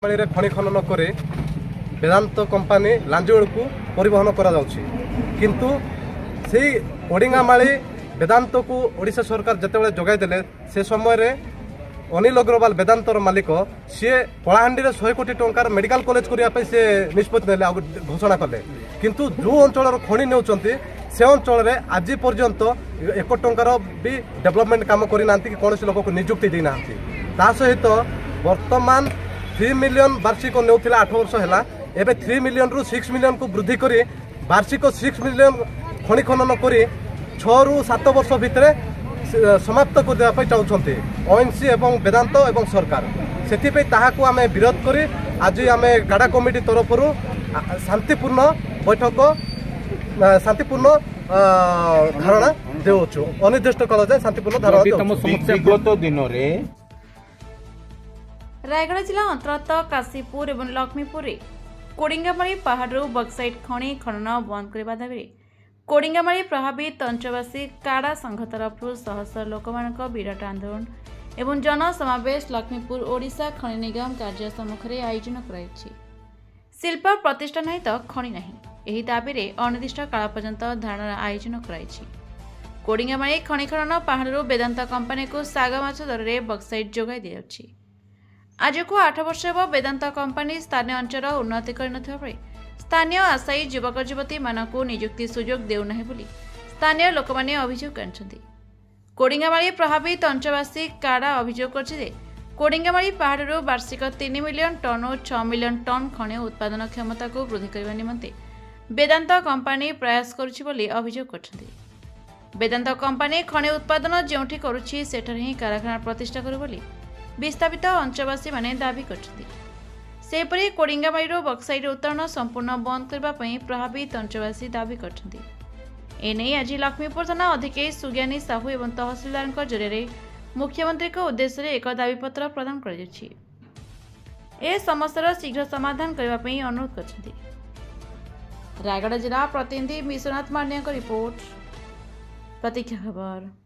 खଣି खनन करे वेदांत कंपानी लांजुड़ को परिवहन करा किंतु से ओडिंगामाली वेदांत को ओडिशा सरकार जिते जगै देले से समय रे अनिल अग्रवाल वेदांतर मालिक सी कलाहांडी 100 कोटी टंकार मेडिकल कॉलेज करने से निष्पत्ति ने घोषणा कले किंतु जो अंचल खणी नेउचंती से अंचल में आज पर्यंत 1 टंकार भी डेवलपमेंट काम करना कि कौन लोक को नियुक्ति देना सहित वर्तमान 3 मिलियन वार्षिक नेउथिला 8 वर्ष है एवं 3 मिलियन रु 6 मिलियन को वृद्धि करी वार्षिक 6 मिलियन खनि खनन करी 6 रु 7 वर्ष भितर समाप्त करने चाहते ओएनसी एवं वेदांत एवं सरकार से ताहाकू आमे विरोध करी आज आमे गाड़ा कमिटी तरफ शांतिपूर्ण बैठक शांतिपूर्ण धारणा देउछु अनिर्दिष्ट काल जाए शांतिपूर्ण धारणा रायगढ़ जिला अंतर्गत काशीपुर और लक्ष्मीपुर में कोडिंगामारी पहाड़ बक्साइट खनि खनन बंद करने दाबी कोडिंगामारी प्रभावित अंचलवासी काड़ा संघ तरफ शह शह लोक विराट आंदोलन एवं जनसमावेश लक्ष्मीपुर ओडिशा खनि निगम कार्य सम्मुखें आयोजन कर शिल्प प्रतिष्ठान नहीं तो खनि नहीं यही दाबी में अनिर्दिष्ट काल पर्यंत धारणा आयोजन कर कोडिंगामारी खनि खनन पहाड़ वेदांत कंपानी को साग माछ दर में बक्साइट जोगाई दिया आज को 8 वर्ष हे वेदांत कंपानी स्थानीय अंचल उन्नति कर स्थानीय आशायी युवक युवती मानक नियुक्ति सुजोग देउना बोली स्थानीय लोक मैंने अभियोग आनी कोडिंगामारी प्रभावित अंचलवासी काड़ा अभियोग कर कोडिंगामारी पहाड़ वार्षिक 3 मिलियन टन और 6 मिलियन टन खनि उत्पादन क्षमता को वृद्धि करने निमंते वेदांत कंपानी प्रयास करुच्ची अभियोग कर वेदांत कंपानी खनि उत्पादन जोठी करुच्ची सेठारे ही कारखाना प्रतिष्ठा करू विस्थापित अंचलवासी माने दाबी करपरी कोडिंगामारी बक्साइट उत्तोलन संपूर्ण बंद करने प्रभावित अंचलवासी दाबी करने आज लक्ष्मीपुर थाना अधिकारी सुज्ञानी साहू एवं तहसिलदार जरिए मुख्यमंत्री उद्देश्य एक दाबीपत्र प्रदान कर समस्यार शीघ्र समाधान करने अनुरोध कर रायगढ़ जिला प्रतिनिधि विश्वनाथ मांड्या रिपोर्ट प्रतीक्षा खबर।